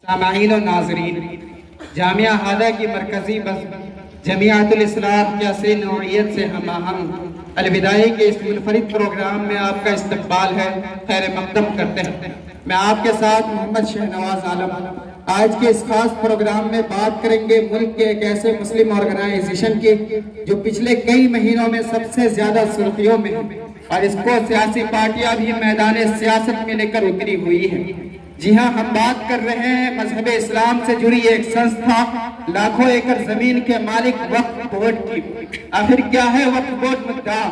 سامعین و ناظرین، جامعہ ہادہ کی مرکزی بس جمعیت الاسلاح کی اصلی نوعیت سے ہم آہنگ الوداعی کے اس منفرد پروگرام میں آپ کا استقبال ہے، خیر مقدم کرتے ہیں۔ میں آپ کے ساتھ محمد شہنواز عالم آج کے اس خاص پروگرام میں بات کریں گے ملک کے ایک ایسے مسلم آرگنائزیشن کی جو پچھلے کئی مہینوں میں سب سے زیادہ سرخیوں میں ہے اور اس کو سیاسی پارٹیاں بھی میدان سیاست میں لے کر اتری ہوئی ہے۔ جی ہاں، ہم بات کر رہے ہیں مذہب اسلام سے جڑی ایک سنستھا، لاکھوں ایکڑ زمین کے مالک وقف بورڈ کی۔ آخر کیا ہے وقف بورڈ مدعا؟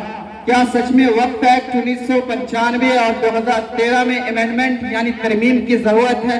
کیا سچ میں وقف ایکٹ 1995 اور 2013 میں امینڈمنٹ یعنی ترمیم کی ضرورت ہے؟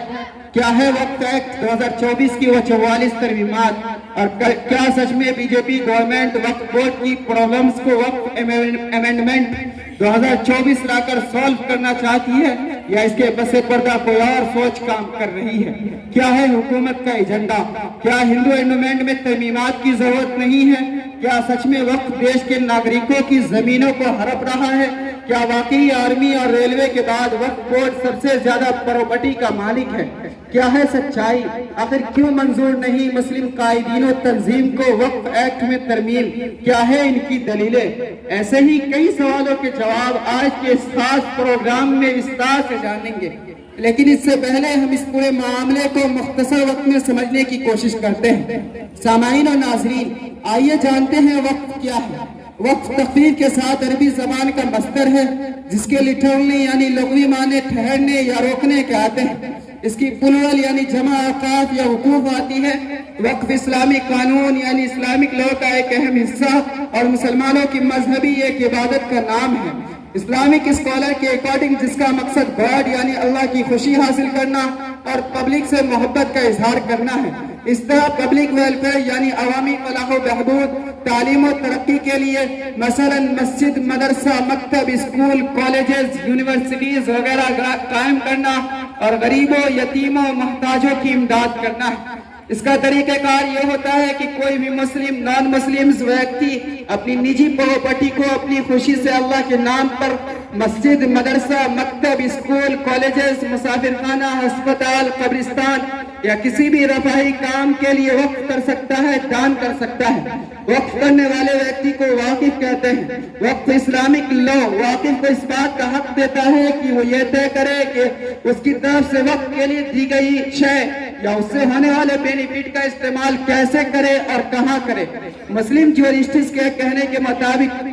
کیا ہے وقف ایکٹ 2024 کی وہ 44 ترمیمات؟ اور کیا سچ میں بی جے پی گورنمنٹ وقف بورڈ کی پرابلمز کو وقف امینڈمنٹ 2024 لا کر سولف کرنا چاہتی ہے یا اس کے پس پردہ کوئی اور سوچ کام کر رہی ہے؟ کیا ہے حکومت کا ایجنڈا؟ کیا ہندو انڈومنٹ میں ترمیمات کی ضرورت نہیں ہے؟ کیا سچ میں وقف دیش کے ناگرکوں کی زمینوں کو ہڑپ رہا ہے؟ کیا واقعی آرمی اور ریلوے کے بعد وقف بورڈ سب سے زیادہ پراپرٹی کا مالک ہے؟ کیا ہے سچائی؟ آخر کیوں منظور نہیں مسلم قائدین و تنظیم کو وقف ایکٹ میں ترمیم؟ کیا ہے ان کی دلیلیں؟ ایسے ہی کئی سوالوں کے جواب آج کے اس خاص پروگرام میں وسطار سے جانیں گے، لیکن اس سے پہلے ہم اس پورے معاملے کو مختصر وقت میں سمجھنے کی کوشش کرتے ہیں۔ سامعین و ناظرین، آئیے جانتے ہیں وقف کیا ہے۔ وقف تخفیف کے ساتھ عربی زبان کا مصدر ہے جس کے لٹرلی یعنی لغوی معنی ٹھہرنے یا روکنے کے آتے ہیں۔ اس کی پلورل یعنی جمع اوقاف یا وقوف آتی ہے۔ وقف اسلامی قانون یعنی اسلامک لا کا ایک اہم حصہ اور مسلمانوں کی مذہبی ایک عبادت کا نام ہے۔ اسلامک اسکالر کے اکارڈنگ جس کا مقصد گاڈ یعنی اللہ کی خوشی حاصل کرنا اور پبلک سے محبت کا اظہار کرنا ہے۔ اس طرح پبلک ویلفیئر یعنی عوامی فلاح و بہبود، تعلیم و ترقی کے لیے مثلا مسجد، مدرسہ، مکتب، اسکول، کالجز، یونیورسٹیز وغیرہ قائم کرنا اور غریبوں، یتیموں، محتاجوں کی امداد کرنا ہے۔ اس کا طریقہ کار یہ ہوتا ہے کہ کوئی بھی مسلم نان مسلمز ویکتی اپنی نجی پراپرٹی کو اپنی خوشی سے اللہ کے نام پر مسجد، مدرسہ، مکتب، اسکول، کالجز، مسافر خانہ، ہسپتال، قبرستان یا کسی بھی رفاہی کام کے لیے وقف کر سکتا ہے، دان کر سکتا ہے۔ وقف کرنے والے ویکتی کو واقف کہتے ہیں۔ وقف اسلامک لا واقف کو اس بات کا حق دیتا ہے کہ وہ یہ طے کرے کہ اس کی طرف سے وقف کے لیے دی گئی شے یا اس سے ہونے والے بینیفٹ کا استعمال کیسے کرے اور کہاں کرے۔ مسلم جورسٹس کے کہنے کے مطابق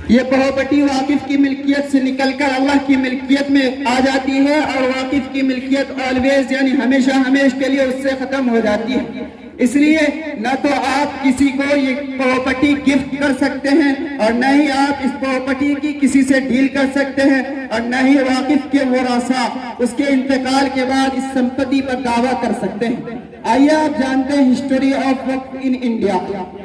یہ پراپرٹی واقف کی ملکیت سے نکل کر اللہ کی ملکیت میں آ جاتی ہے اور واقف کی ملکیت آلویز یعنی ہمیشہ ہمیشہ کے لیے اس سے ختم ہو جاتی ہے۔ اس لیے نہ تو آپ کسی کو یہ پراپرٹی گفٹ کر سکتے ہیں اور نہ ہی آپ اس پراپرٹی کی کسی سے ڈیل کر سکتے ہیں اور نہ ہی واقف کے ورثاء اس کے انتقال کے بعد اس سمپتی پر دعویٰ کر سکتے ہیں۔ آئیے آپ جانتے ہیں ہسٹوری آف وقف ان انڈیا۔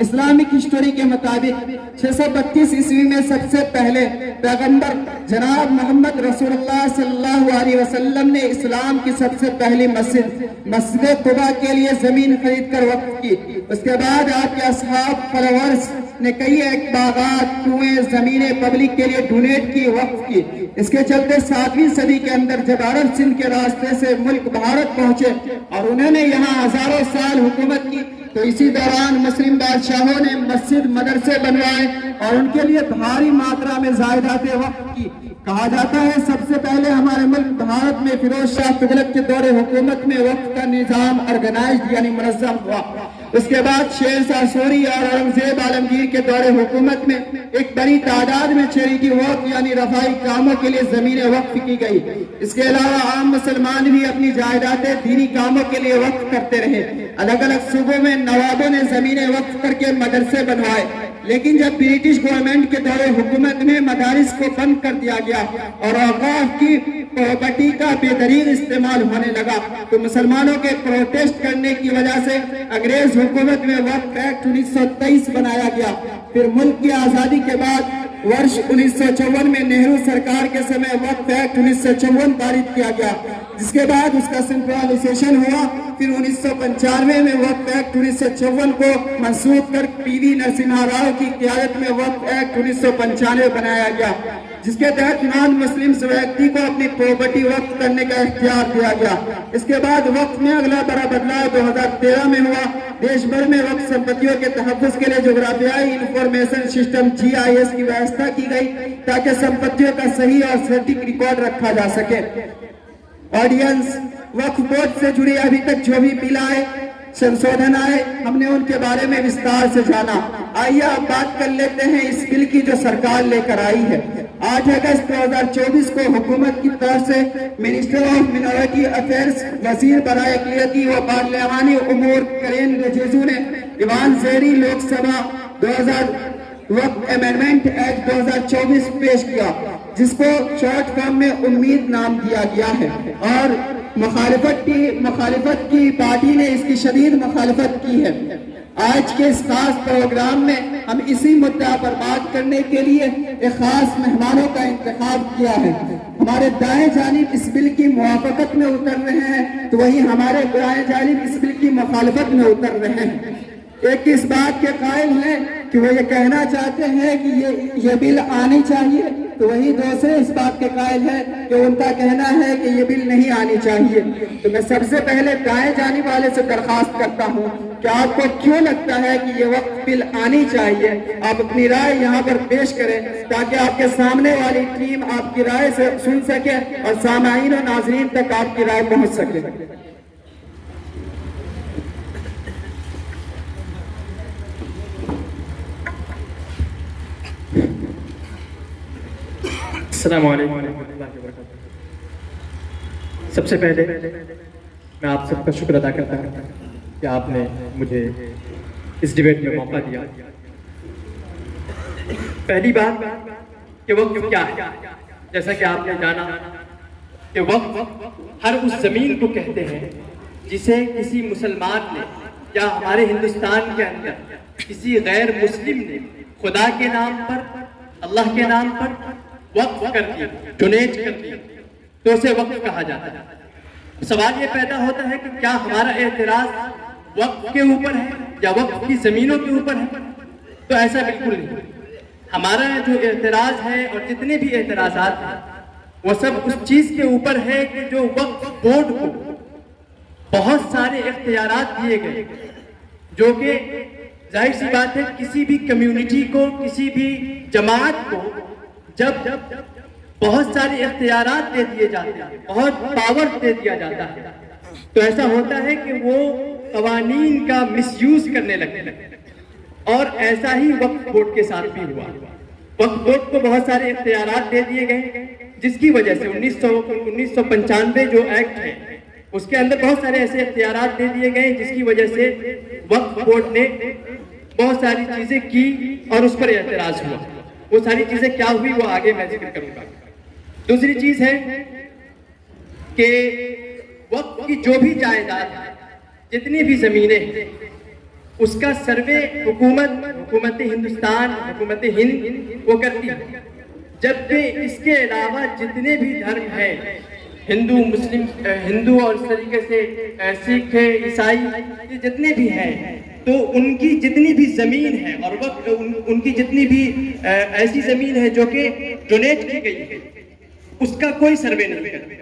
اسلامک ہسٹوری کے مطابق 632 عیسوی میں سب سے پہلے پیغمبر جناب محمد رسول اللہ صلی اللہ علیہ وسلم نے اسلام کی سب سے پہلی مسجد قباء کے لیے زمین خرید کر وقف کی۔ اس کے بعد آپ کے اصحاب فالوورز نے کئی ایک باغات، کنویں، زمینیں پبلک کے لیے ڈونیٹ کی، وقف کی۔ اس کے چلتے 7ویں صدی کے اندر جب عرب سندھ کے راستے سے ملک بھارت پہنچے اور انہوں نے یہاں ہزاروں سال حکومت کی تو اسی دوران مسلم بادشاہوں نے مسجد، مدرسے بنوائے اور ان کے لیے بھاری ماترا میں زائدات وقف کی۔ کہا جاتا ہے سب سے پہلے ہمارے ملک بھارت میں فیروز شاہ تغلق کے دور حکومت میں وقف کا نظام آرگنائزڈ یعنی منظم ہوا۔ اس کے بعد شیر شاہ سوری اور اورنگزیب عالمگیر کے دور حکومت میں ایک بڑی تعداد میں چیریٹی ورک یعنی رفاہی کاموں کے لیے زمینیں وقف کی گئی۔ اس کے علاوہ عام مسلمان بھی اپنی جائیدادیں دینی کاموں کے لیے وقف کرتے رہے۔ الگ الگ صوبوں میں نوابوں نے زمینیں وقف کر کے مدرسے بنوائے، لیکن جب برٹش گورنمنٹ کے دور حکومت میں مدارس کو بند کر دیا گیا اور اوقاف کی پراپرٹی کا بے دریغ استعمال ہونے لگا تو مسلمانوں کے پروٹیسٹ کرنے کی وجہ سے انگریز حکومت میں وقف ایکٹ 1923 بنایا گیا۔ پھر ملک کی آزادی کے بعد ورش 1954 میں نہرو سرکار کے سمے وقف ایکٹ 1954 پارت کیا گیا، جس کے بعد اس کا سنٹرلائزیشن ہوا. پھر 1995 میں وقف ایکٹ 1954 کو منسوخ کر پی وی نرسمہا راؤ کی قیادت میں وقف ایکٹ 1995 بنایا گیا، جس کے تحت نان مسلم ویکتی کو اپنی پراپرٹی وقف کرنے کا اختیار دیا گیا. اس کے بعد وقف میں اگلا بڑا بدلاؤ 2013 میں ہوا. دیش بھر میں وقف سمپتیوں کے تحفظ کے لیے جغرافیائی انفارمیشن سسٹم GIS کی ویوستھا کی گئی تاکہ سمپتیوں کا صحیح اور سٹیک ریکارڈ رکھا جا سکے. آڈینس، وقف بورڈ سے جڑی ابھی تک جو بھی بل آئے، سنشودھن آئے، ہم نے ان کے بارے میں وستار سے جانا. آئیے اب بات کر لیتے ہیں اس بل کی جو سرکار لے کر آئی ہے. 8 اگست 2024 کو حکومت کی طرف سے منسٹر آف منورٹی افیئرز، وزیر برائے اقلیتی و پارلیمانی امور کرین رجیجو نے ایوان زیری لوک سبھا 2000 وقف امینڈمنٹ ایکٹ 2024 پیش کیا، جس کو شارٹ فارم میں امید نام دیا گیا ہے، اور مخالفت کی پارٹی نے اس کی شدید مخالفت کی ہے. آج کے اس خاص پروگرام میں ہم اسی مدعا پر بات کرنے کے لیے ایک خاص مہمانوں کا انتخاب کیا ہے. ہمارے دائیں جانب اس بل کی موافقت میں اتر رہے ہیں تو وہی ہمارے بائیں جانب اس بل کی مخالفت میں اتر رہے ہیں. ایک اس بات کے قائل ہیں کہ وہ یہ کہنا چاہتے ہیں کہ یہ بل آنی چاہیے، تو وہی دوسرے اس بات کے قائل ہیں کہ ان کا کہنا ہے کہ یہ بل نہیں آنی چاہیے. تو میں سب سے پہلے دائیں جانب والے سے درخواست کرتا ہوں کہ آپ کو کیوں لگتا ہے کہ یہ وقت بل آنی چاہیے، آپ اپنی رائے یہاں پر پیش کریں تاکہ آپ کے سامنے والی ٹیم آپ کی رائے سے سن سکے اور سامعین و ناظرین تک آپ کی رائے پہنچ سکے. السلام علیکم ورحمۃ اللہ وبرکاتہ. سب سے پہلے میں آپ سب کا شکر ادا کرتا ہوں کہ آپ نے مجھے اس ڈیبیٹ میں موقع دیا. پہلی بات کہ وقف کیا ہے، جیسا کہ آپ نے جانا کہ وقف ہر اس زمین کو کہتے ہیں جسے کسی مسلمان نے یا ہمارے ہندوستان کے اندر کسی غیر مسلم نے خدا کے نام پر، اللہ کے نام پر وقف کر دی، ڈونیٹ کر دی، تو اسے وقف کہا جاتا ہے. سوال یہ پیدا ہوتا ہے کہ کیا ہمارا اعتراض وقف کے اوپر ہے یا وقف کی زمینوں کے اوپر ہے؟ تو ایسا بالکل نہیں. ہمارا جو اعتراض ہے اور جتنے بھی اعتراضات ہیں وہ سب اس چیز کے اوپر ہے کہ جو وقف بورڈ کو بہت سارے اختیارات دیے گئے، جو کہ ظاہر سی بات ہے کسی بھی کمیونٹی کو، کسی بھی جماعت کو جب بہت سارے اختیارات دے دیے جاتے ہیں، بہت پاور دے دیا جاتا ہے، تو ایسا ہوتا ہے کہ وہ قوانین کا مس یوز کرنے لگتے ہیں. اور ایسا ہی وقف بورڈ کے ساتھ بھی ہوا. وقف بورڈ کو بہت سارے اختیارات دے دیے گئے، جس کی وجہ سے 1995 جو ایکٹ ہے اس کے اندر بہت سارے ایسے اختیارات دے دیے گئے جس کی وجہ سے وقف بورڈ نے بہت ساری چیزیں کی اور اس پر اعتراض ہوا. وہ ساری چیزیں کیا ہوئی وہ آگے میں ذکر کروں گا. دوسری چیز ہے کہ وقف کی جو بھی جائیداد ہے، جتنی بھی زمینیں ہیں، اس کا سروے حکومت ہندوستان، حکومت ہند وہ کرتی ہے. جبکہ اس کے علاوہ جتنے بھی دھرم ہیں، ہندو، مسلم، ہندو اور اس طریقے سے سکھ، عیسائی، یہ جتنے بھی ہیں، تو ان کی جتنی بھی زمین ہے اور وقت ان کی جتنی بھی ایسی زمین ہے جو کہ ڈونیٹ کی گئی ہے، اس کا کوئی سروے نہیں کرتا.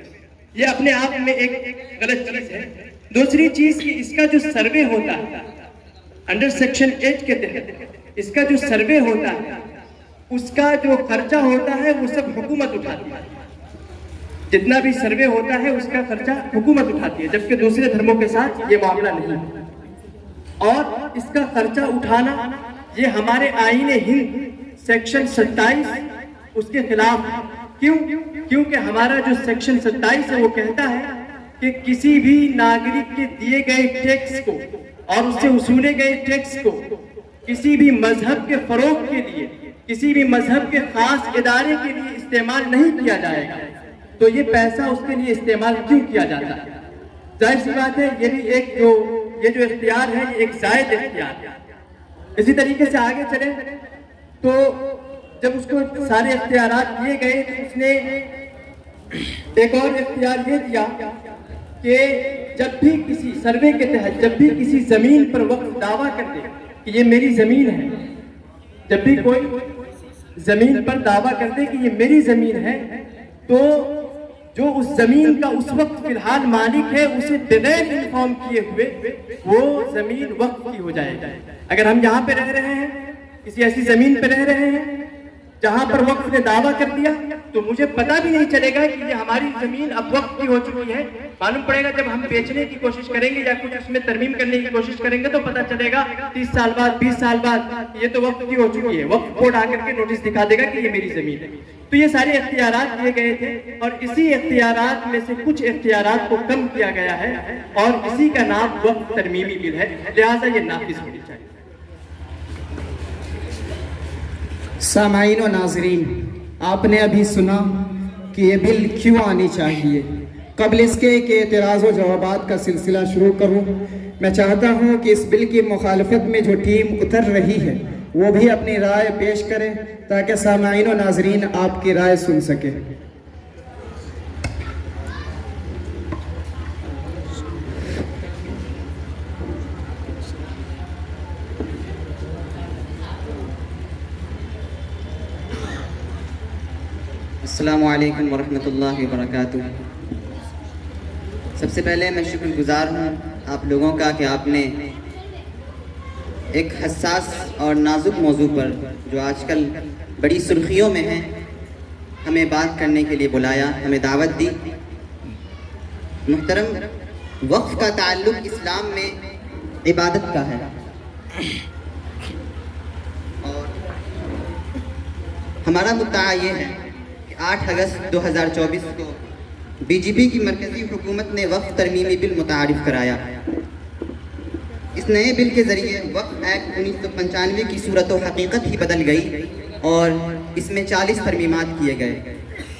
یہ اپنے آپ میں ایک غلط چیز ہے. دوسری چیز کہ اس کا جو سروے ہوتا ہے انڈر سیکشن 8 کے تحت، اس کا جو سروے ہوتا ہے اس کا جو خرچہ ہوتا ہے وہ سب حکومت اٹھاتی ہے. جتنا بھی سروے ہوتا ہے اس کا خرچہ حکومت اٹھاتی ہے، جبکہ دوسرے دھرموں کے ساتھ یہ معاملہ نہیں ہے. اور اس کا خرچہ اٹھانا یہ ہمارے آئین ہند سیکشن 27 اس کے خلاف ہے. کیونکہ ہمارا جو سیکشن 27 ہے وہ کہتا ہے کہ کسی بھی ناگرک کے دیے گئے ٹیکس کو اور اس سے وصولے گئے ٹیکس کو کسی بھی مذہب کے فروغ کے لیے، کسی بھی مذہب کے خاص ادارے کے لیے استعمال نہیں کیا جائے گا. تو یہ پیسہ اس کے لیے استعمال کیوں کیا جاتا ہے؟ ظاہر سی بات ہے یہ جو اختیار ہے یہ ایک زائد اختیار ہے. اسی طریقے سے آگے چلیں تو جب اس کو سارے اختیارات دیے گئے تو اس نے ایک اور اختیار یہ دیا کہ جب بھی کسی سروے کے تحت جب بھی کسی زمین پر وقف دعویٰ کر دے کہ یہ میری زمین ہے، جب بھی کوئی زمین پر دعویٰ کر دے کہ یہ میری زمین ہے، تو جو اس زمین کا اس وقت فی الحال مالک ہے اسے بغیر انفارم کیے ہوئے وہ زمین وقف کی ہو جائے گی۔ اگر ہم یہاں پہ رہ رہے ہیں، کسی ایسی زمین پہ رہ رہے ہیں جہاں پر وقف نے دعویٰ کر دیا، تو مجھے پتہ بھی نہیں چلے گا کہ یہ ہماری زمین اب وقف کی ہو چکی ہے۔ معلوم پڑے گا جب ہم بیچنے کی کوشش کریں گے یا کچھ اس میں ترمیم کرنے کی کوشش کریں گے تو پتہ چلے گا 30 سال بعد 20 سال بعد یہ تو وقف کی ہو چکی ہے، وقف بورڈ آ کر کے نوٹس دکھا دے گا کہ یہ میری زمین ہے۔ تو یہ سارے اختیارات دیے گئے تھے اور اسی اختیارات میں سے کچھ اختیارات کو کم کیا گیا ہے اور اسی کا نام وقف ترمیمی بل ہے، لہٰذا یہ نافذ ہونی چاہیے۔ سامعین و ناظرین، آپ نے ابھی سنا کہ یہ بل کیوں آنی چاہیے۔ قبل اس کے کہ اعتراض و جوابات کا سلسلہ شروع کروں، میں چاہتا ہوں کہ اس بل کی مخالفت میں جو ٹیم اتر رہی ہے وہ بھی اپنی رائے پیش کرے تاکہ سامعین و ناظرین آپ کی رائے سن سکیں۔ السلام علیکم ورحمۃ اللہ وبرکاتہ۔ سب سے پہلے میں شکر گزار ہوں آپ لوگوں کا کہ آپ نے ایک حساس اور نازک موضوع پر جو آج کل بڑی سرخیوں میں ہے ہمیں بات کرنے کے لیے بلایا، ہمیں دعوت دی۔ محترم، وقف کا تعلق اسلام میں عبادت کا ہے اور ہمارا مدعا یہ ہے 8 اگست 2024 کو بی جے پی کی مرکزی حکومت نے وقف ترمیمی بل متعارف کرایا۔ اس نئے بل کے ذریعے وقف ایکٹ 1995 کی صورت و حقیقت ہی بدل گئی اور اس میں 40 ترمیمات کیے گئے،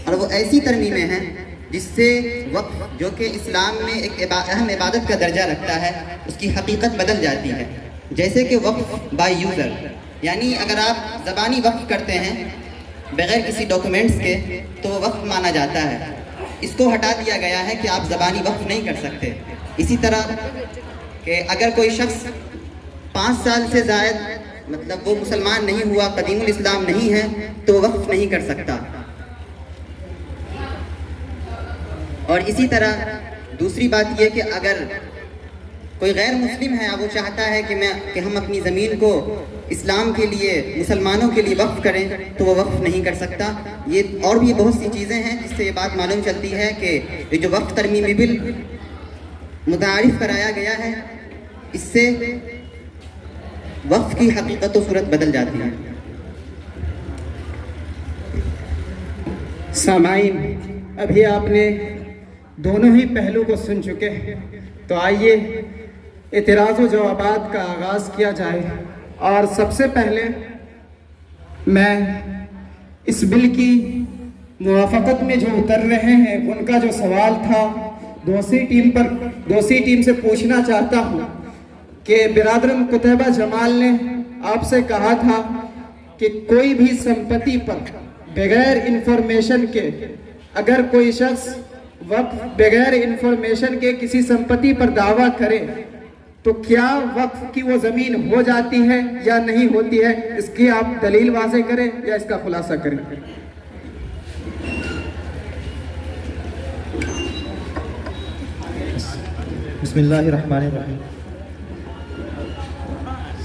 اور وہ ایسی ترمیمیں ہیں جس سے وقف جو کہ اسلام میں ایک اہم عبادت کا درجہ رکھتا ہے اس کی حقیقت بدل جاتی ہے۔ جیسے کہ وقف بائی یوزر، یعنی اگر آپ زبانی وقف کرتے ہیں بغیر کسی ڈاکومنٹس کے تو وہ وقف مانا جاتا ہے، اس کو ہٹا دیا گیا ہے کہ آپ زبانی وقف نہیں کر سکتے۔ اسی طرح کہ اگر کوئی شخص 5 سال سے زائد مطلب وہ مسلمان نہیں ہوا، قدیم الاسلام نہیں ہے، تو وہ وقف نہیں کر سکتا۔ اور اسی طرح دوسری بات یہ کہ اگر کوئی غیر مسلم ہے وہ چاہتا ہے کہ ہم اپنی زمین کو اسلام کے لیے، مسلمانوں کے لیے وقف کریں تو وہ وقف نہیں کر سکتا۔ یہ اور بھی بہت سی چیزیں ہیں جس سے یہ بات معلوم چلتی ہے کہ یہ جو وقف ترمیمی بل متعارف کرایا گیا ہے اس سے وقف کی حقیقت و صورت بدل جاتی ہے۔ سامعین، ابھی آپ نے دونوں ہی پہلو کو سن چکے ہیں، تو آئیے اعتراض و جوابات کا آغاز کیا جائے۔ اور سب سے پہلے میں اس بل کی موافقت میں جو اتر رہے ہیں ان کا جو سوال تھا دوسری ٹیم سے پوچھنا چاہتا ہوں کہ برادرم قطبہ جمال نے آپ سے کہا تھا کہ کوئی بھی سمپتی پر بغیر انفارمیشن کے اگر کوئی شخص وقف بغیر انفارمیشن کے کسی سمپتی پر دعویٰ کرے تو کیا وقف کی وہ زمین ہو جاتی ہے یا نہیں ہوتی ہے؟ اس کی آپ دلیل واضح کریں یا اس کا خلاصہ کریں۔ بسم اللہ الرحمن الرحیم۔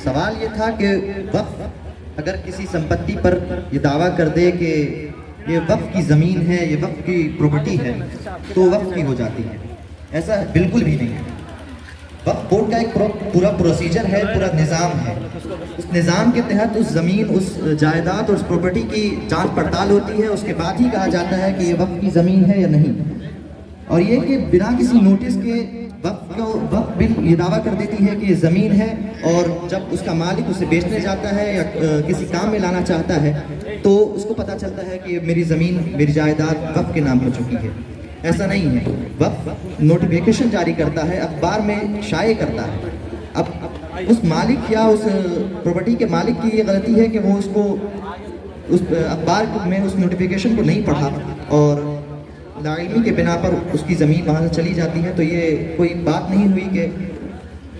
سوال یہ تھا کہ وقف اگر کسی سمپتی پر یہ دعویٰ کر دے کہ یہ وقف کی زمین ہے، یہ وقف کی پراپرٹی ہے، تو وقف کی ہو جاتی ہے۔ ایسا بالکل بھی نہیں ہے۔ وقف بورڈ کا ایک پورا پروسیجر ہے، پورا نظام ہے۔ اس نظام کے تحت اس زمین، اس جائیداد اور اس پراپرٹی کی جانچ پڑتال ہوتی ہے، اس کے بعد ہی کہا جاتا ہے کہ یہ وقف کی زمین ہے یا نہیں۔ اور یہ کہ بنا کسی نوٹس کے وقف بل یہ دعویٰ کر دیتی ہے کہ یہ زمین ہے، اور جب اس کا مالک اسے بیچنے جاتا ہے یا کسی کام میں لانا چاہتا ہے تو اس کو پتہ چلتا ہے کہ میری زمین، میری جائیداد وقف کے نام ہو چکی ہے۔ ایسا نہیں ہے۔ وقف نوٹیفیکیشن جاری کرتا ہے، اخبار میں شائع کرتا ہے۔ اب اس مالک یا اس پراپرٹی کے مالک کی یہ غلطی ہے کہ وہ اس کو اس اخبار میں اس نوٹیفیکیشن کو نہیں پڑھا اور لاعلمی کے بنا پر اس کی زمین وہاں سے چلی جاتی ہے، تو یہ کوئی بات نہیں ہوئی کہ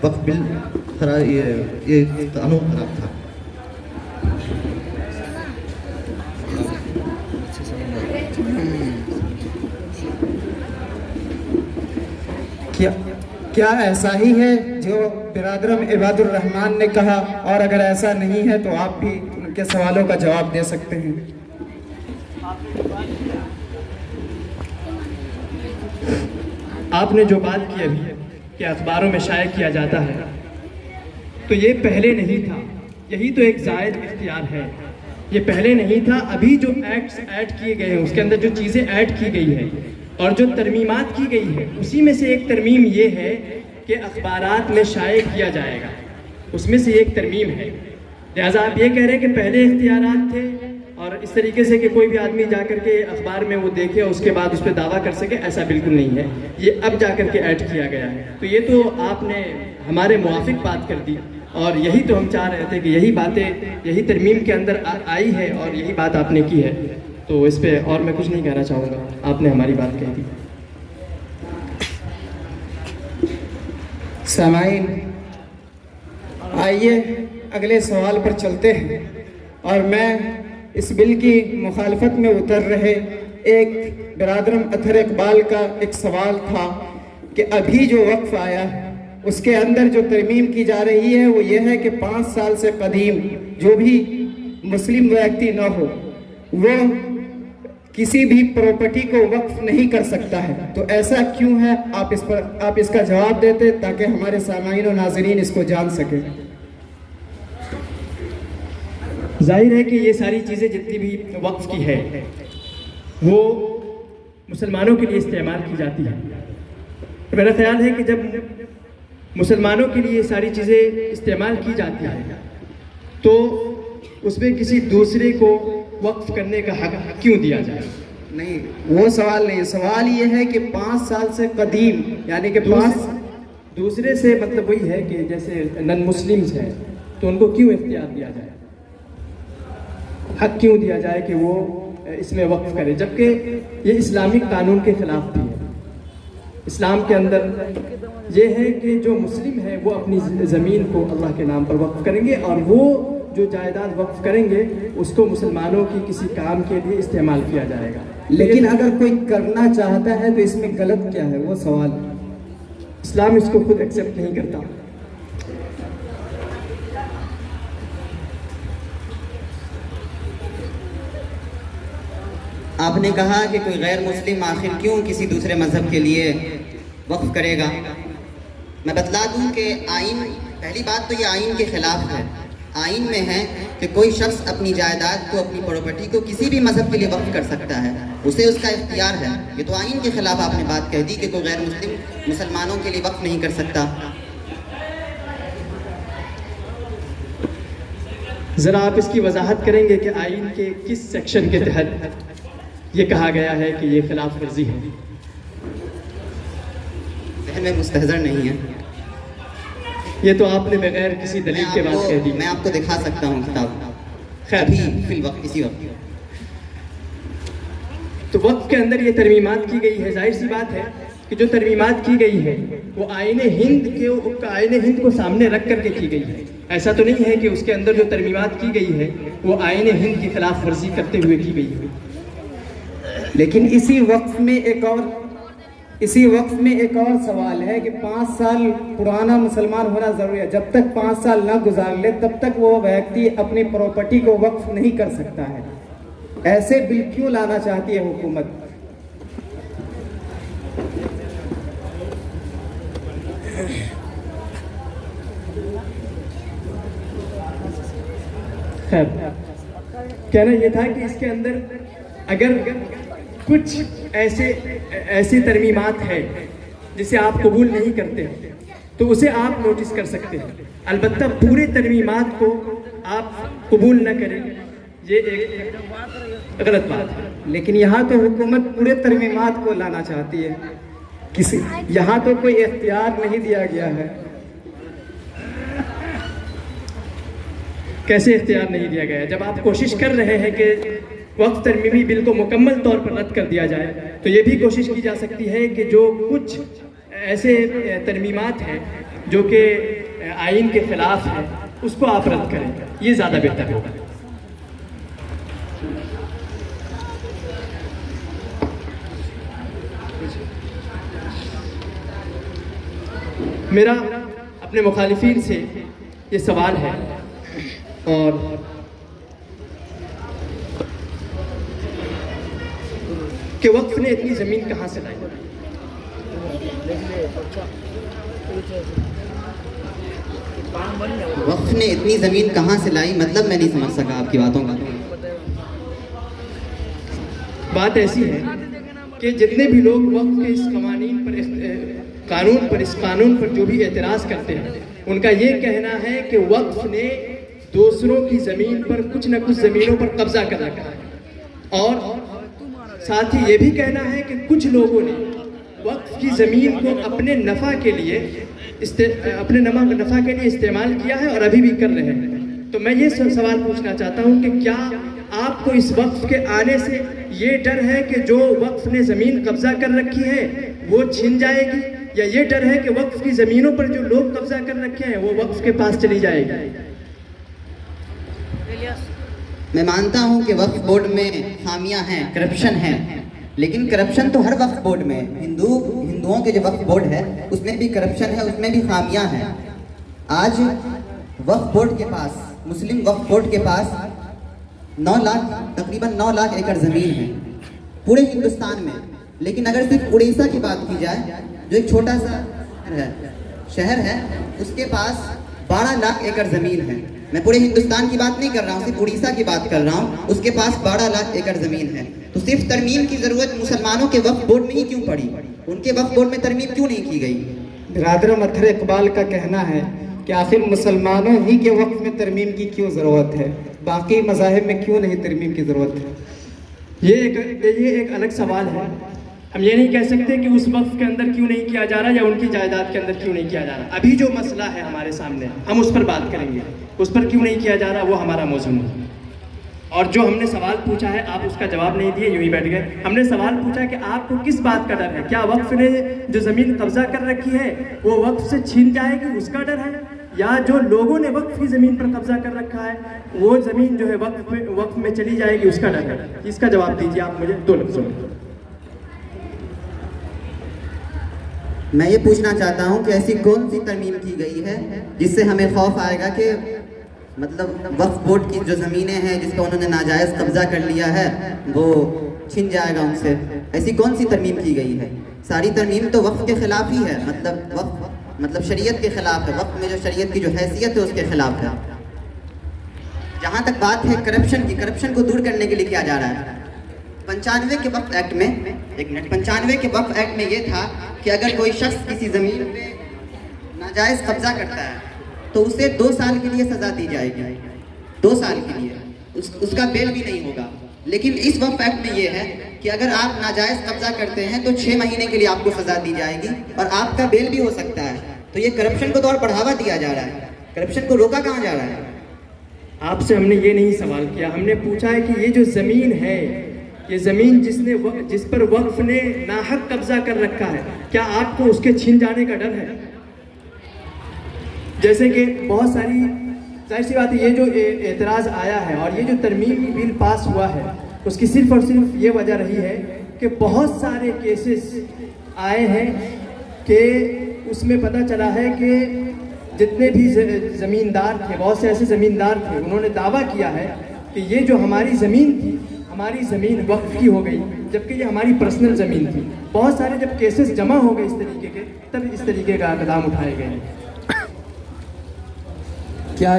وقف بل یہ قانون خراب تھا۔ کیا ایسا ہی ہے جو برادرم عباد الرحمان نے کہا؟ اور اگر ایسا نہیں ہے تو آپ بھی ان کے سوالوں کا جواب دے سکتے ہیں۔ آپ نے جو بات کی ابھی کہ اخباروں میں شائع کیا جاتا ہے، تو یہ پہلے نہیں تھا، یہی تو ایک زائد اختیار ہے۔ یہ پہلے نہیں تھا، ابھی جو ایکٹس ایڈ کیے گئے ہیں اس کے اندر جو چیزیں ایڈ کی گئی ہیں اور جو ترمیمات کی گئی ہے، اسی میں سے ایک ترمیم یہ ہے کہ اخبارات میں شائع کیا جائے گا، اس میں سے ایک ترمیم ہے۔ لہٰذا آپ یہ کہہ رہے ہیں کہ پہلے اختیارات تھے اور اس طریقے سے کہ کوئی بھی آدمی جا کر کے اخبار میں وہ دیکھے اور اس کے بعد اس پہ دعویٰ کر سکے، ایسا بالکل نہیں ہے، یہ اب جا کر کے ایڈ کیا گیا ہے۔ تو یہ تو آپ نے ہمارے موافق بات کر دی، اور یہی تو ہم چاہ رہے تھے کہ یہی باتیں یہی ترمیم کے اندر آئی ہے اور یہی بات آپ نے کی ہے، تو اس پہ اور میں کچھ نہیں کہنا چاہوں گا، آپ نے ہماری بات کہہ دی۔ سامعین، آئیے اگلے سوال پر چلتے ہیں، اور میں اس بل کی مخالفت میں اتر رہے ایک برادرم اطہر اقبال کا ایک سوال تھا کہ ابھی جو وقف آیا ہے اس کے اندر جو ترمیم کی جا رہی ہے وہ یہ ہے کہ 5 سال سے قدیم جو بھی مسلم ویکتی نہ ہو وہ کسی بھی پراپرٹی کو وقف نہیں کر سکتا ہے، تو ایسا کیوں ہے؟ آپ اس کا جواب دیتے تاکہ ہمارے سامعین و ناظرین اس کو جان سکیں۔ ظاہر ہے کہ یہ ساری چیزیں جتنی بھی وقف کی ہے وہ مسلمانوں کے لیے استعمال کی جاتی ہے۔ میرا خیال ہے کہ جب مسلمانوں کے لیے یہ ساری چیزیں استعمال کی جاتی ہیں تو اس میں کسی دوسرے کو وقف کرنے کا حق کیوں دیا جائے؟ نہیں، وہ سوال نہیں، سوال یہ ہے کہ 5 سال سے قدیم، یعنی کہ دوسرے سے مطلب وہی ہے کہ جیسے نن مسلمز ہیں تو ان کو کیوں اختیار دیا جائے، حق کیوں دیا جائے کہ وہ اس میں وقف کرے، جبکہ یہ اسلامی قانون کے خلاف بھی ہے۔ اسلام کے اندر یہ ہے کہ جو مسلم ہے وہ اپنی زمین کو اللہ کے نام پر وقف کریں گے، اور وہ جو جائیداد وقف کریں گے اس کو مسلمانوں کی کسی کام کے لیے استعمال کیا جائے گا۔ لیکن اگر کوئی کرنا چاہتا ہے تو اس میں غلط کیا ہے؟ وہ سوال اسلام اس کو خود ایکسیپٹ نہیں کرتا۔ آپ نے کہا کہ کوئی غیر مسلم آخر کیوں کسی دوسرے مذہب کے لیے وقف کرے گا؟ میں بتلا دوں کہ آئین، پہلی بات تو یہ آئین کے خلاف ہے۔ آئین میں ہے کہ کوئی شخص اپنی جائیداد کو، اپنی پراپرٹی کو کسی بھی مذہب کے لیے وقف کر سکتا ہے، اسے اس کا اختیار ہے۔ یہ تو آئین کے خلاف آپ نے بات کہہ دی کہ کوئی غیر مسلم مسلمانوں کے لیے وقف نہیں کر سکتا۔ ذرا آپ اس کی وضاحت کریں گے کہ آئین کے کس سیکشن کے تحت یہ کہا گیا ہے کہ یہ خلاف ورزی ہے؟ ذہن میں مستحضر نہیں ہے، یہ تو آپ نے بغیر کسی دلیل کے بات کہہ دی۔ میں آپ کو دکھا سکتا ہوں کتاب، خیر، ابھی فی الوقت اسی وقت۔ تو وقف کے اندر یہ ترمیمات کی گئی ہے، ظاہر سی بات ہے کہ جو ترمیمات کی گئی ہے وہ آئین ہند کو سامنے رکھ کر کے کی گئی ہے۔ ایسا تو نہیں ہے کہ اس کے اندر جو ترمیمات کی گئی ہے وہ آئین ہند کی خلاف ورزی کرتے ہوئے کی گئی ہے۔ لیکن اسی وقت میں ایک اور سوال ہے کہ 5 سال پرانا مسلمان ہونا ضروری ہے۔ جب تک 5 سال نہ گزار لے تب تک وہ ویکتی اپنی پراپرٹی کو وقف نہیں کر سکتا ہے۔ ایسے بل کیوں لانا چاہتی ہے حکومت؟ خیر، کہنا یہ تھا کہ اس کے اندر اگر کچھ ایسی ترمیمات ہے جسے آپ قبول نہیں کرتے تو اسے آپ نوٹس کر سکتے ہیں، البتہ پورے ترمیمات کو آپ قبول نہ کریں یہ ایک غلط بات ہے۔ لیکن یہاں تو حکومت پورے ترمیمات کو لانا چاہتی ہے، یہاں تو کوئی اختیار نہیں دیا گیا ہے۔ کیسے اختیار نہیں دیا گیا؟ جب آپ کوشش کر رہے ہیں کہ وقف ترمیمی بل کو مکمل طور پر رد کر دیا جائے، تو یہ بھی کوشش کی جا سکتی ہے کہ جو کچھ ایسے ترمیمات ہیں جو کہ آئین کے خلاف ہیں اس کو آپ رد کریں، یہ زیادہ بہتر ہوگا۔ میرا اپنے مخالفین سے یہ سوال ہے، اور کہ وقف نے اتنی زمین کہاں سے لائی؟ وقف نے اتنی زمین کہاں سے لائی، مطلب میں نہیں سمجھ سکا آپ کی باتوں کا۔ بات ایسی ہے کہ جتنے بھی لوگ وقف کے اس قانون پر جو بھی اعتراض کرتے ہیں، ان کا یہ کہنا ہے کہ وقف نے دوسروں کی زمین پر کچھ نہ کچھ زمینوں پر قبضہ کر رکھا ہے، اور ساتھ ہی یہ بھی کہنا ہے کہ کچھ لوگوں نے وقف کی زمین کو اپنے نفع کے لیے استعمال کیا ہے اور ابھی بھی کر رہے ہیں۔ تو میں یہ سوال پوچھنا چاہتا ہوں کہ کیا آپ کو اس وقف کے آنے سے یہ ڈر ہے کہ جو وقف نے زمین قبضہ کر رکھی ہے وہ چھن جائے گی، یا یہ ڈر ہے کہ وقف کی زمینوں پر جو لوگ قبضہ کر رکھے ہیں وہ وقف کے پاس چلی جائے گی؟ میں مانتا ہوں کہ وقف بورڈ میں خامیاں ہیں، کرپشن ہے، لیکن کرپشن تو ہر وقف بورڈ میں، ہندوؤں کے جو وقف بورڈ ہے اس میں بھی کرپشن ہے، اس میں بھی خامیاں ہیں۔ آج وقف بورڈ کے پاس، مسلم وقف بورڈ کے پاس تقریباً 9 لاکھ ایکڑ زمین ہے پورے ہندوستان میں، لیکن اگر صرف اڑیسہ کی بات کی جائے جو ایک چھوٹا سا شہر ہے، اس کے پاس 12 لاکھ ایکڑ زمین ہے۔ میں پورے ہندوستان کی بات نہیں کر رہا ہوں، صرف اڑیسہ کی بات کر رہا ہوں، اس کے پاس 12 لاکھ ایکڑ زمین ہے۔ تو صرف ترمیم کی ضرورت مسلمانوں کے وقف بورڈ میں ہی کیوں پڑی؟ ان کے وقف بورڈ میں ترمیم کیوں نہیں کی گئی؟ برادر مطہر اقبال کا کہنا ہے کہ آخر مسلمانوں ہی کے وقف میں ترمیم کی کیوں ضرورت ہے، باقی مذاہب میں کیوں نہیں ترمیم کی ضرورت ہے؟ یہ ایک الگ سوال ہے۔ ہم یہ نہیں کہہ سکتے کہ اس وقف کے اندر کیوں نہیں کیا جا رہا یا ان کی جائیداد کے اندر کیوں نہیں کیا جا رہا۔ ابھی جو مسئلہ ہے ہمارے سامنے ہم اس پر بات کریں گے، اس پر کیوں نہیں کیا جا رہا وہ ہمارا موضوع ہے۔ اور جو ہم نے سوال پوچھا ہے آپ اس کا جواب نہیں دیے، یوں ہی بیٹھ گئے۔ ہم نے سوال پوچھا کہ آپ کو کس بات کا ڈر ہے؟ کیا وقف نے جو زمین قبضہ کر رکھی ہے وہ وقف سے چھین جائے گی اس کا ڈر ہے، یا جو لوگوں نے وقف کی زمین پر قبضہ کر رکھا ہے وہ زمین جو ہے وقف میں چلی جائے گی اس کا ڈر ہے؟ اس کا جواب دیجیے آپ مجھے 2 لفظوں میں۔ میں یہ پوچھنا چاہتا ہوں کہ ایسی کون سی ترمیم کی گئی ہے جس سے ہمیں خوف آئے گا کہ مطلب وقف بورڈ کی جو زمینیں ہیں جس کو انہوں نے ناجائز قبضہ کر لیا ہے وہ چھن جائے گا ان سے؟ ایسی کون سی ترمیم کی گئی ہے؟ ساری ترمیم تو وقف کے خلاف ہی ہے، مطلب شریعت کے خلاف ہے، وقف میں جو شریعت کی جو حیثیت ہے اس کے خلاف ہے۔ جہاں تک بات ہے کرپشن کی، کرپشن کو دور کرنے کے لیے کیا جا رہا ہے؟ 95 کے وقف ایکٹ میں 95 کے وقف ایکٹ میں یہ تھا کہ اگر کوئی شخص کسی زمین پہ ناجائز قبضہ کرتا ہے تو اسے 2 سال کے لیے سزا دی جائے گی، 2 سال کے لیے، اس کا بیل بھی نہیں ہوگا۔ لیکن اس وقف ایکٹ میں یہ ہے کہ اگر آپ ناجائز قبضہ کرتے ہیں تو 6 مہینے کے لیے آپ کو سزا دی جائے گی اور آپ کا بیل بھی ہو سکتا ہے۔ تو یہ کرپشن کو تو اور بڑھاوا دیا جا رہا ہے، کرپشن کو روکا کہاں جا رہا ہے؟ آپ سے ہم نے یہ نہیں سوال کیا، ہم نے پوچھا ہے کہ یہ جو زمین ہے، یہ زمین جس پر وقف نے ناحق قبضہ کر رکھا ہے، کیا آپ کو اس کے چھن جانے کا ڈر ہے؟ جیسے کہ بہت ساری ظاہر سی بات ہے، یہ جو اعتراض آیا ہے اور یہ جو ترمیمی بل پاس ہوا ہے اس کی صرف اور صرف یہ وجہ رہی ہے کہ بہت سارے کیسز آئے ہیں کہ اس میں پتہ چلا ہے کہ جتنے بھی زمیندار تھے، بہت سے ایسے زمیندار تھے، انہوں نے دعویٰ کیا ہے کہ یہ جو ہماری زمین تھی، ہماری زمین وقف کی ہو گئی، جبکہ یہ ہماری پرسنل زمین تھی۔ بہت سارے جب کیسز جمع ہو گئے اس طریقے کے، تب اس طریقے کا اقدام اٹھائے گئے ہیں۔ کیا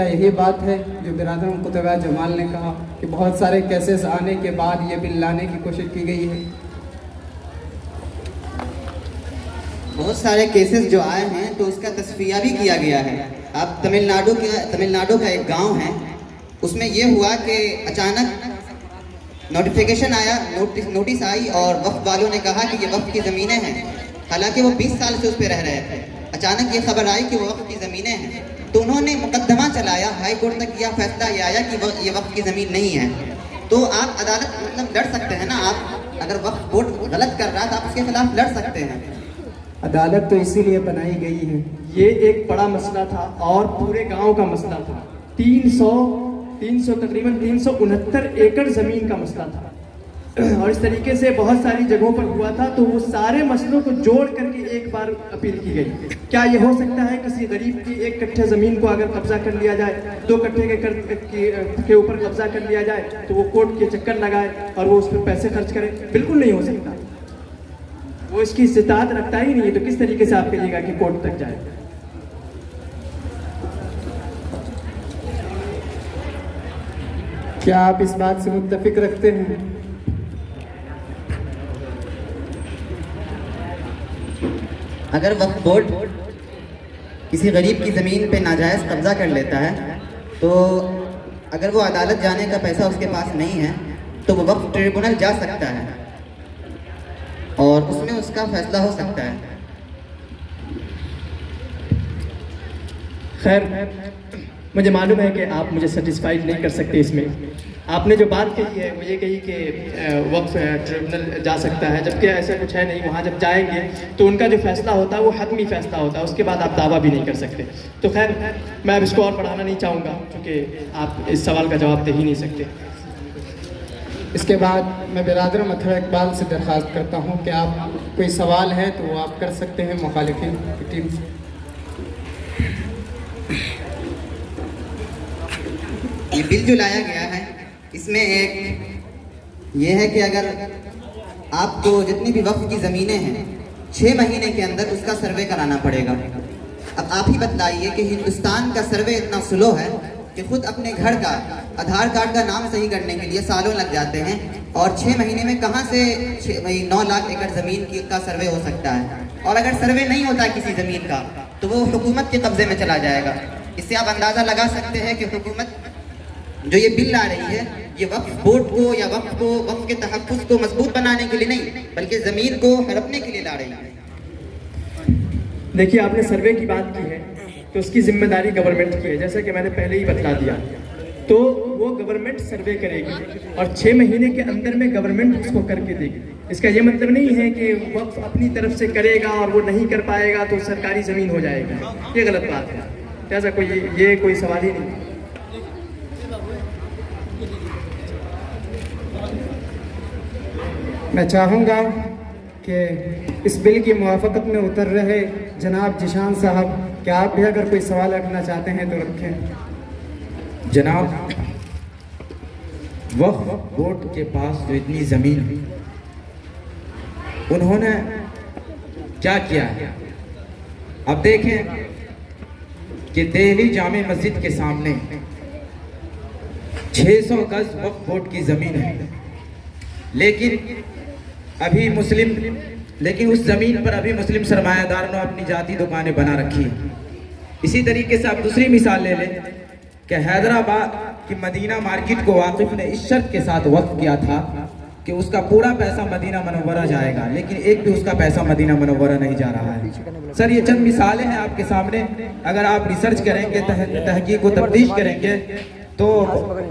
یہی بات ہے جو برادر قطبہ جمال نے کہا کہ بہت سارے کیسز آنے کے بعد یہ بل لانے کی کوشش کی گئی ہے؟ بہت سارے کیسز جو آئے ہیں تو اس کا تصفیہ بھی کیا گیا ہے۔ اب تمل ناڈو کا ایک گاؤں ہے، اس میں یہ ہوا کہ اچانک نوٹیفیکیشن آیا، نوٹس آئی اور وقف والوں نے کہا کہ یہ وقف کی زمینیں ہیں، حالانکہ وہ 20 سال سے اس پہ رہ رہے تھے۔ اچانک یہ خبر آئی کہ وہ وقف کی زمینیں ہیں، تو انہوں نے مقدمہ چلایا، ہائی کورٹ تک یہ فیصلہ یہ آیا کہ یہ وقف کی زمین نہیں ہے۔ تو آپ عدالت مطلب لڑ سکتے ہیں نا. آپ اگر وقف بورڈ غلط کر رہا ہے تو آپ اس کے خلاف لڑ سکتے ہیں. عدالت تو اسی لیے بنائی گئی ہے. یہ ایک بڑا مسئلہ تھا اور پورے گاؤں کا مسئلہ تھا. 300 تقریباً 369 ایکڑ زمین کا مسئلہ تھا اور اس طریقے سے بہت ساری جگہوں پر ہوا تھا. تو وہ سارے مسئلوں کو جوڑ کر کے ایک بار اپیل کی گئی. کیا یہ ہو سکتا ہے کسی غریب کی 1 کٹھے زمین کو اگر قبضہ کر لیا جائے, 2 کٹھے کے اوپر قبضہ کر لیا جائے تو وہ کورٹ کے چکر لگائے اور وہ اس پہ پیسے خرچ کرے؟ بالکل نہیں ہو سکتا. وہ اس کی استطاعت رکھتا ہی نہیں ہے. تو کس طریقے سے آپ کہیے گا کہ کورٹ تک جائے؟ کیا آپ اس بات سے متفق رکھتے ہیں؟ اگر وقف بورڈ کسی غریب کی زمین پہ ناجائز قبضہ کر لیتا ہے تو اگر وہ عدالت جانے کا پیسہ اس کے پاس نہیں ہے تو وہ وقف ٹریبونل جا سکتا ہے اور اس میں اس کا فیصلہ ہو سکتا ہے. خیر, مجھے معلوم ہے کہ آپ مجھے سیٹسفائیڈ نہیں کر سکتے اس میں. آپ نے جو بات کہی ہے وہ یہ کہی کہ وقف ٹریبونل جا سکتا ہے, جبکہ ایسا کچھ ہے نہیں. وہاں جب جائیں گے تو ان کا جو فیصلہ ہوتا ہے وہ حتمی فیصلہ ہوتا ہے, اس کے بعد آپ دعویٰ بھی نہیں کر سکتے. تو خیر, میں اب اس کو اور پڑھانا نہیں چاہوں گا کیونکہ آپ اس سوال کا جواب دے ہی نہیں سکتے. اس کے بعد میں برادر مطہر اقبال سے درخواست کرتا ہوں کہ آپ کوئی سوال ہے تو وہ آپ کر سکتے ہیں مخالفین کی ٹیم سے. یہ بل جو لایا گیا ہے اس میں ایک یہ ہے کہ اگر آپ کو جتنی بھی وقف کی زمینیں ہیں 6 مہینے کے اندر اس کا سروے کرانا پڑے گا. اب آپ ہی بتلائیے کہ ہندوستان کا سروے اتنا سلو ہے کہ خود اپنے گھر کا آدھار کارڈ کا نام صحیح کرنے کے لیے سالوں لگ جاتے ہیں, اور 6 مہینے میں کہاں سے 9 لاکھ ایکڑ زمین کا سروے ہو سکتا ہے. اور اگر سروے نہیں ہوتا کسی زمین کا تو وہ حکومت کے قبضے میں چلا جائے گا. اس سے آپ اندازہ لگا سکتے ہیں کہ حکومت جو یہ بل لا رہی ہے یہ وقف بورڈ کو یا وقف کے تحفظ کو مضبوط بنانے کے لیے نہیں بلکہ زمین کو ہڑپنے کے لیے لا رہی ہے. دیکھیے, آپ نے سروے کی بات کی ہے تو اس کی ذمہ داری گورنمنٹ کی ہے, جیسا کہ میں نے پہلے ہی بتلا دیا. تو وہ گورنمنٹ سروے کرے گی اور 6 مہینے کے اندر میں گورنمنٹ اس کو کر کے دے گی. اس کا یہ مطلب نہیں ہے کہ وقف اپنی طرف سے کرے گا اور وہ نہیں کر پائے گا تو سرکاری زمین ہو جائے گی. یہ غلط بات ہے. ایسا کوئی سوال ہی نہیں. میں چاہوں گا کہ اس بل کی موافقت میں اتر رہے جناب جیشان صاحب, کیا آپ بھی اگر کوئی سوال رکھنا چاہتے ہیں تو رکھیں. جناب, وقف بورڈ کے پاس جو اتنی زمین انہوں نے کیا کیا ہے؟ اب دیکھیں کہ دہلی جامع مسجد کے سامنے 600 گز وقف بورڈ کی زمین ہے, لیکن اس زمین پر ابھی مسلم سرمایہ داروں نے اپنی ذاتی دکانیں بنا رکھی ہیں. اسی طریقے سے آپ دوسری مثال لے لیں کہ حیدرآباد کی مدینہ مارکیٹ کو واقف نے اس شرط کے ساتھ وقف کیا تھا کہ اس کا پورا پیسہ مدینہ منورہ جائے گا, لیکن ایک بھی اس کا پیسہ مدینہ منورہ نہیں جا رہا ہے. سر, یہ چند مثالیں ہیں آپ کے سامنے. اگر آپ ریسرچ کریں گے, تحقیق و تفتیش کریں گے تو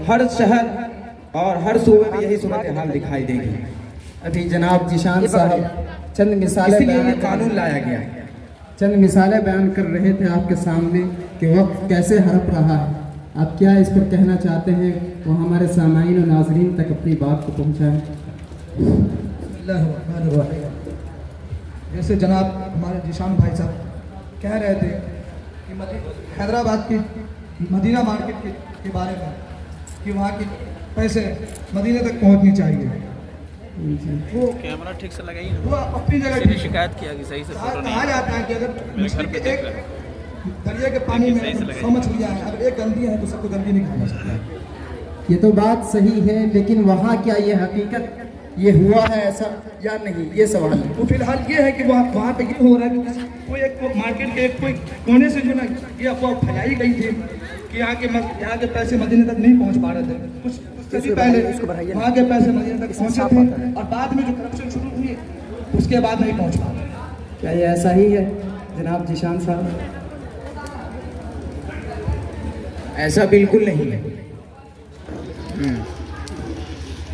ہر شہر اور ہر صوبے میں یہی صورتحال دکھائی دے گی. ابھی جناب جیشان صاحب چند مثالیں اسی لیے یہ قانون لایا گیا ہے. چند مثالیں بیان کر رہے تھے آپ کے سامنے کہ وقف کیسے ہڑپ رہا ہے. آپ کیا اس پر کہنا چاہتے ہیں, وہ ہمارے سامعین و ناظرین تک اپنی بات کو پہنچائیں. بسم اللہ الرحمن الرحیم. جیسے جناب ہمارے جیشان بھائی صاحب کہہ رہے تھے کہ حیدرآباد کی مدینہ مارکیٹ کے بارے میں کہ وہاں کے پیسے مدینہ تک پہنچنی چاہیے. وہ کیمرہ ٹھیک سے لگائی وہ اپنی جگہ شکایت کیا کہ صحیح سے فوٹو نہیں کہا جاتا ہے کہ اگر مچھلی کے ایک دریا کے پانی میں 100 مچھلیاں ہیں, اگر ایک گندی ہے تو سب کو گندی نہیں کھانا چاہیے. یہ تو بات صحیح ہے, لیکن وہاں کیا یہ حقیقت یہ ہوا ہے ایسا یا نہیں, یہ سوال ہے. تو فی الحال یہ ہے کہ وہاں پہ یہ ہو رہا ہے کہ کوئی ایک مارکیٹ کے ایک کوئی کونے سے جو نا یہ افواہ پھیلائی گئی تھی کہ یہاں کے پیسے مدینہ تک نہیں پہنچ پا رہے تھے. کچھ سے پہلے وہاں کے پیسے مدینہ تک پہنچے تھے اور بعد میں جو کرپشن شروع ہوئی اس کے بعد نہیں پہنچ پا رہے. کیا یہ ایسا ہی ہے جناب جیشان صاحب؟ ایسا بالکل نہیں ہے.